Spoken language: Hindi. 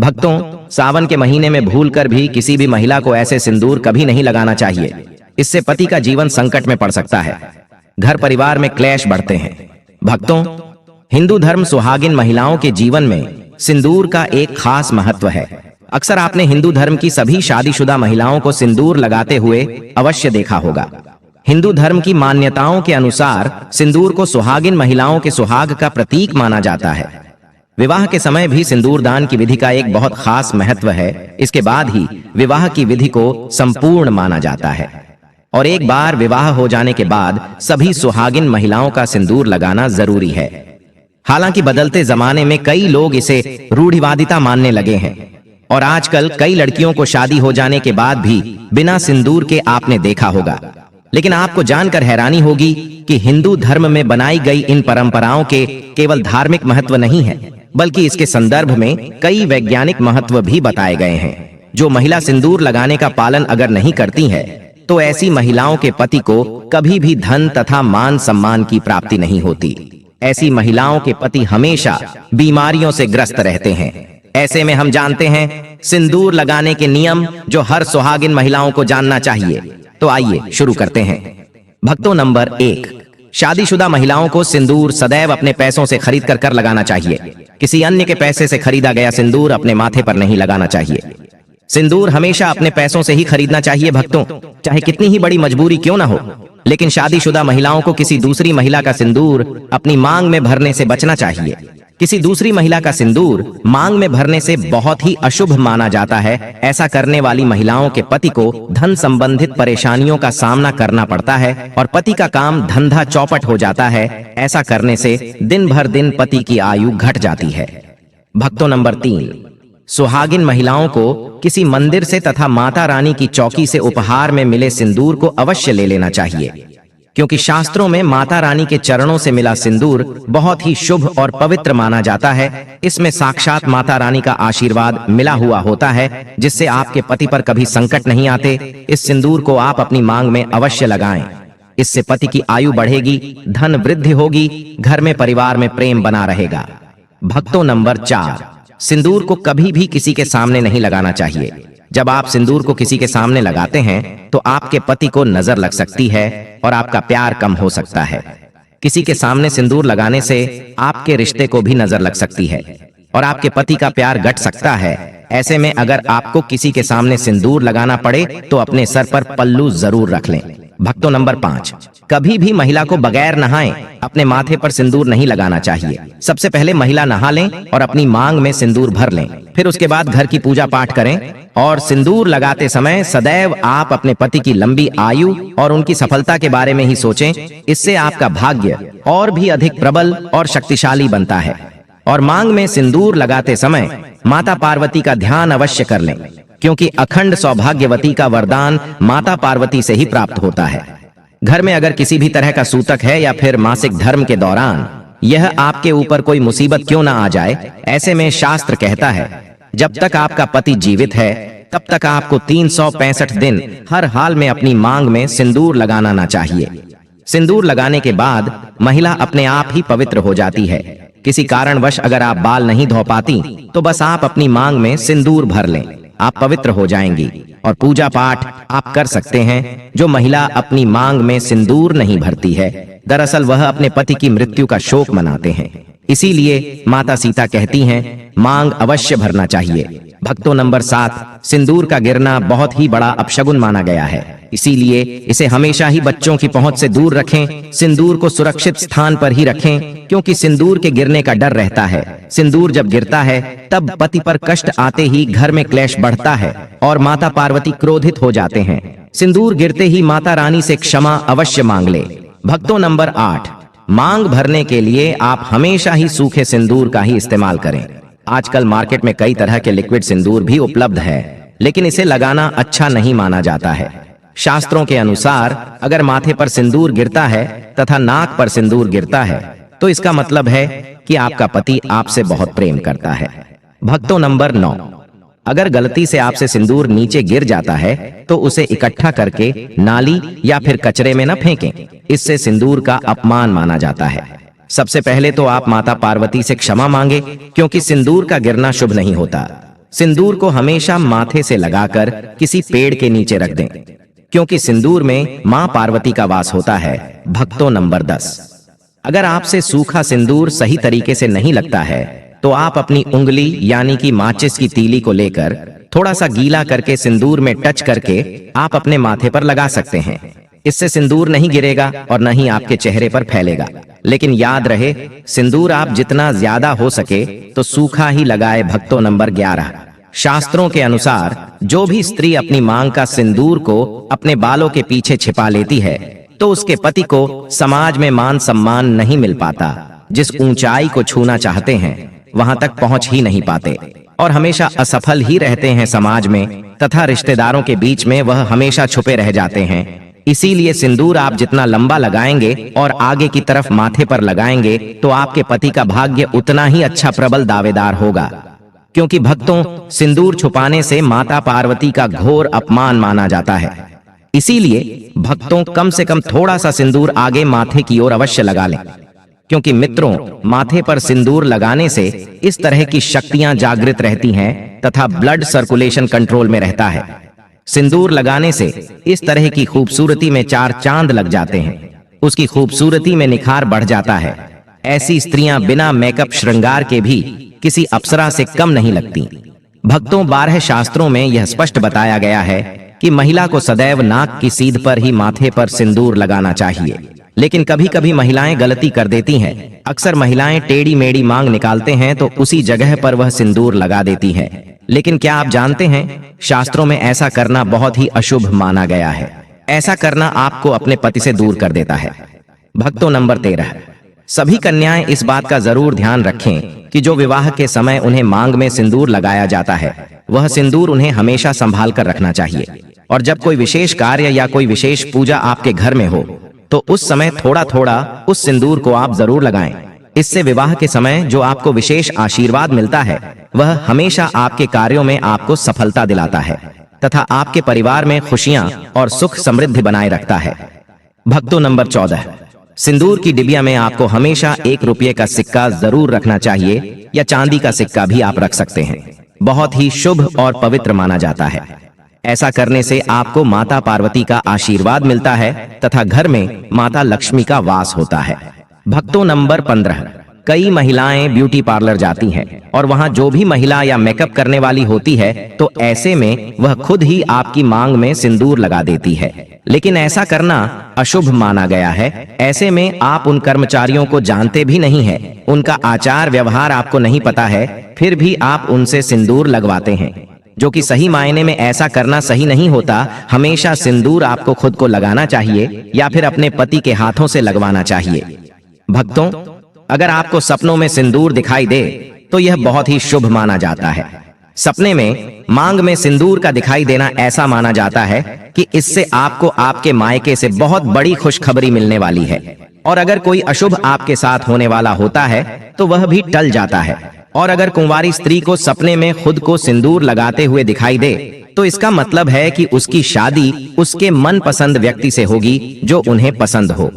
भक्तों, सावन के महीने में भूलकर भी किसी भी महिला को ऐसे सिंदूर कभी नहीं लगाना चाहिए। इससे पति का जीवन संकट में पड़ सकता है, घर परिवार में क्लेश बढ़ते हैं। भक्तों, हिंदू धर्म सुहागिन महिलाओं के जीवन में सिंदूर का एक खास महत्व है। अक्सर आपने हिंदू धर्म की सभी शादीशुदा महिलाओं को सिंदूर लगाते हुए अवश्य देखा होगा। हिंदू धर्म की मान्यताओं के अनुसार सिंदूर को सुहागिन महिलाओं के सुहाग का प्रतीक माना जाता है। विवाह के समय भी सिंदूर दान की विधि का एक बहुत खास महत्व है। इसके बाद ही विवाह की विधि को संपूर्ण माना जाता है और एक बार विवाह हो जाने के बाद सभी सुहागिन महिलाओं का सिंदूर लगाना जरूरी है। हालांकि बदलते जमाने में कई लोग इसे रूढ़िवादिता मानने लगे हैं और आजकल कई लड़कियों को शादी हो जाने के बाद भी बिना सिंदूर के आपने देखा होगा। लेकिन आपको जानकर हैरानी होगी कि हिंदू धर्म में बनाई गई इन परंपराओं के केवल धार्मिक महत्व नहीं है, बल्कि इसके संदर्भ में कई वैज्ञानिक महत्व भी बताए गए हैं। जो महिला सिंदूर लगाने का पालन अगर नहीं करती है तो ऐसी महिलाओं के पति को कभी भी धन तथा मान सम्मान की प्राप्ति नहीं होती। ऐसी महिलाओं के पति हमेशा बीमारियों से ग्रस्त रहते हैं। ऐसे में हम जानते हैं सिंदूर लगाने के नियम जो हर सुहागिन महिलाओं को जानना चाहिए। तो आइए शुरू करते हैं। भक्तों, नंबर 1, शादीशुदा महिलाओं को सिंदूर सदैव अपने पैसों से खरीद कर लगाना चाहिए। किसी अन्य के पैसे से खरीदा गया सिंदूर अपने माथे पर नहीं लगाना चाहिए। सिंदूर हमेशा अपने पैसों से ही खरीदना चाहिए भक्तों, चाहे कितनी ही बड़ी मजबूरी क्यों ना हो। लेकिन शादीशुदा महिलाओं को किसी दूसरी महिला का सिंदूर अपनी मांग में भरने से बचना चाहिए। किसी दूसरी महिला का सिंदूर मांग में भरने से बहुत ही अशुभ माना जाता है। ऐसा करने वाली महिलाओं के पति को धन संबंधित परेशानियों का सामना करना पड़ता है और पति का काम धंधा चौपट हो जाता है। ऐसा करने से दिन भर दिन पति की आयु घट जाती है। भक्तों, नंबर 3, सुहागिन महिलाओं को किसी मंदिर से तथा माता रानी की चौकी से उपहार में मिले सिंदूर को अवश्य ले लेना चाहिए, क्योंकि शास्त्रों में माता रानी के चरणों से मिला सिंदूर बहुत ही शुभ और पवित्र माना जाता है। इसमें साक्षात माता रानी का आशीर्वाद मिला हुआ होता है, जिससे आपके पति पर कभी संकट नहीं आते। इस सिंदूर को आप अपनी मांग में अवश्य लगाएं। इससे पति की आयु बढ़ेगी, धन वृद्धि होगी, घर में परिवार में प्रेम बना रहेगा। भक्तों, नंबर 4, सिंदूर को कभी भी किसी के सामने नहीं लगाना चाहिए। जब आप सिंदूर को किसी के सामने लगाते हैं तो आपके पति को नजर लग सकती है और आपका प्यार कम हो सकता है। किसी के सामने सिंदूर लगाने से आपके रिश्ते को भी नजर लग सकती है और आपके पति का प्यार घट सकता है। ऐसे में अगर आपको किसी के सामने सिंदूर लगाना पड़े तो अपने सर पर पल्लू जरूर रख लें। भक्तों, नंबर 5, कभी भी महिला को बगैर नहाए अपने माथे पर सिंदूर नहीं लगाना चाहिए। सबसे पहले महिला नहा लें और अपनी मांग में सिंदूर भर लें। फिर उसके बाद घर की पूजा पाठ करें और सिंदूर लगाते समय सदैव आप अपने पति की लंबी आयु और उनकी सफलता के बारे में ही सोचें। इससे आपका भाग्य और भी अधिक प्रबल और शक्तिशाली बनता है। और मांग में सिंदूर लगाते समय माता पार्वती का ध्यान अवश्य कर लें, क्योंकि अखंड सौभाग्यवती का वरदान माता पार्वती से ही प्राप्त होता है। घर में अगर किसी भी तरह का सूतक है या फिर मासिक धर्म के दौरान यह आपके ऊपर कोई मुसीबत क्यों ना आ जाए, ऐसे में शास्त्र कहता है जब तक आपका पति जीवित है तब तक आपको 365 दिन हर हाल में अपनी मांग में सिंदूर लगाना ना चाहिए। सिंदूर लगाने के बाद महिला अपने आप ही पवित्र हो जाती है। किसी कारणवश अगर आप बाल नहीं धो पाती तो बस आप अपनी मांग में सिंदूर भर लें, आप पवित्र हो जाएंगी और पूजा पाठ आप कर सकते हैं। जो महिला अपनी मांग में सिंदूर नहीं भरती है, दरअसल वह अपने पति की मृत्यु का शोक मनाते हैं। इसीलिए माता सीता कहती हैं मांग अवश्य भरना चाहिए। भक्तों, नंबर 7, सिंदूर का गिरना बहुत ही बड़ा अपशगुन माना गया है। इसीलिए इसे हमेशा ही बच्चों की पहुंच से दूर रखें। सिंदूर को सुरक्षित स्थान पर ही रखें, क्योंकि सिंदूर के गिरने का डर रहता है। सिंदूर जब गिरता है तब पति पर कष्ट आते ही घर में क्लेश बढ़ता है और माता पार्वती क्रोधित हो जाते हैं। सिंदूर गिरते ही माता रानी से क्षमा अवश्य मांग ले। भक्तों, नंबर 8, मांग भरने के लिए आप हमेशा ही सूखे सिंदूर का ही इस्तेमाल करें। आजकल मार्केट में कई तरह के लिक्विड सिंदूर भी उपलब्ध है, लेकिन इसे लगाना अच्छा नहीं माना जाता है। शास्त्रों के अनुसार अगर माथे पर सिंदूर गिरता है तथा नाक पर सिंदूर गिरता है तो इसका मतलब है कि आपका पति आपसे बहुत प्रेम करता है। भक्तों, नंबर 9, अगर गलती से आपसे सिंदूर नीचे गिर जाता है तो उसे इकट्ठा करके नाली या फिर कचरे में न फेंकें। इससे सिंदूर का अपमान माना जाता है। सबसे पहले तो आप माता पार्वती से क्षमा मांगे, क्योंकि सिंदूर का गिरना शुभ नहीं होता। सिंदूर को हमेशा माथे से लगाकर किसी पेड़ के नीचे रख दें, क्योंकि सिंदूर में मां पार्वती का वास होता है। भक्तों नंबर 10, अगर आपसे सूखा सिंदूर सही तरीके से नहीं लगता है तो आप अपनी उंगली यानी कि माचिस की तीली को लेकर थोड़ा सा गीला करके सिंदूर में टच करके आप अपने माथे पर लगा सकते हैं। इससे सिंदूर नहीं गिरेगा और न ही आपके चेहरे पर फैलेगा। लेकिन याद रहे, सिंदूर आप जितना ज्यादा हो सके तो सूखा ही लगाए। भक्तों नंबर 11, शास्त्रों के अनुसार जो भी स्त्री अपनी मांग का सिंदूर को अपने बालों के पीछे छिपा लेती है तो उसके पति को समाज में मान सम्मान नहीं मिल पाता। जिस ऊंचाई को छूना चाहते हैं वहां तक पहुंच ही नहीं पाते और हमेशा असफल ही रहते हैं समाज में, तथा रिश्तेदारों के बीच में वह हमेशा छुपे रह जाते हैं। इसीलिए सिंदूर आप जितना लंबा लगाएंगे और आगे की तरफ माथे पर लगाएंगे तो आपके पति का भाग्य उतना ही अच्छा प्रबल दावेदार होगा। क्योंकि भक्तों, सिंदूर छुपाने से माता पार्वती का घोर अपमान माना जाता है। इसीलिए भक्तों, कम से कम थोड़ा सा सिंदूर आगे माथे की ओर अवश्य लगा लें, क्योंकि मित्रों, माथे पर सिंदूर लगाने से इस तरह की शक्तियां जागृत रहती हैं तथा ब्लड सर्कुलेशन कंट्रोल में रहता है। सिंदूर लगाने से इस तरह की खूबसूरती में 4 चांद लग जाते हैं, उसकी खूबसूरती में निखार बढ़ जाता है। ऐसी स्त्रियां बिना मेकअप श्रृंगार के भी किसी अप्सरा से कम नहीं लगती। भक्तों, 12 शास्त्रों में यह स्पष्ट बताया गया है कि महिला को सदैव नाक की सीध पर ही माथे पर सिंदूर लगाना चाहिए। लेकिन कभी कभी महिलाएं गलती कर देती हैं। अक्सर महिलाएं टेढ़ी मेढ़ी मांग निकालते हैं तो उसी जगह पर वह सिंदूर लगा देती हैं। लेकिन क्या आप जानते हैं, शास्त्रों में ऐसा करना बहुत ही अशुभ माना गया है। ऐसा करना आपको अपने पति से दूर कर देता है। भक्तों नंबर 13, सभी कन्याएं इस बात का जरूर ध्यान रखें कि जो विवाह के समय उन्हें मांग में सिंदूर लगाया जाता है वह सिंदूर उन्हें हमेशा संभाल कर रखना चाहिए। और जब कोई विशेष कार्य या कोई विशेष पूजा आपके घर में हो तो उस समय थोड़ा थोड़ा उस सिंदूर को आप जरूर लगाएं। इससे विवाह के समय जो आपको विशेष आशीर्वाद मिलता है वह हमेशा आपके कार्यों में आपको सफलता दिलाता है तथा आपके परिवार में खुशियां और सुख समृद्धि बनाए रखता है। भक्तों नंबर 14, सिंदूर की डिबिया में आपको हमेशा 1 रुपये का सिक्का जरूर रखना चाहिए या चांदी का सिक्का भी आप रख सकते हैं। बहुत ही शुभ और पवित्र माना जाता है। ऐसा करने से आपको माता पार्वती का आशीर्वाद मिलता है तथा घर में माता लक्ष्मी का वास होता है। भक्तों नंबर 15, कई महिलाएं ब्यूटी पार्लर जाती हैं और वहां जो भी महिला या मेकअप करने वाली होती है तो ऐसे में वह खुद ही आपकी मांग में सिंदूर लगा देती है। लेकिन ऐसा करना अशुभ माना गया है। ऐसे में आप उन कर्मचारियों को जानते भी नहीं है, उनका आचार व्यवहार आपको नहीं पता है, फिर भी आप उनसे सिंदूर लगवाते हैं, जो कि सही मायने में ऐसा करना सही नहीं होता। हमेशा सिंदूर आपको खुद को लगाना चाहिए या फिर अपने पति के हाथों से लगवाना चाहिए। भक्तों, अगर आपको सपनों में सिंदूर दिखाई दे तो यह बहुत ही शुभ माना जाता है। सपने में मांग में सिंदूर का दिखाई देना ऐसा माना जाता है कि इससे आपको आपके मायके से बहुत बड़ी खुशखबरी मिलने वाली है। और अगर कोई अशुभ आपके साथ होने वाला होता है तो वह भी टल जाता है। और अगर कुंवारी स्त्री को सपने में खुद को सिंदूर लगाते हुए दिखाई दे तो इसका मतलब है कि उसकी शादी उसके मनपसंद व्यक्ति से होगी जो उन्हें पसंद हो।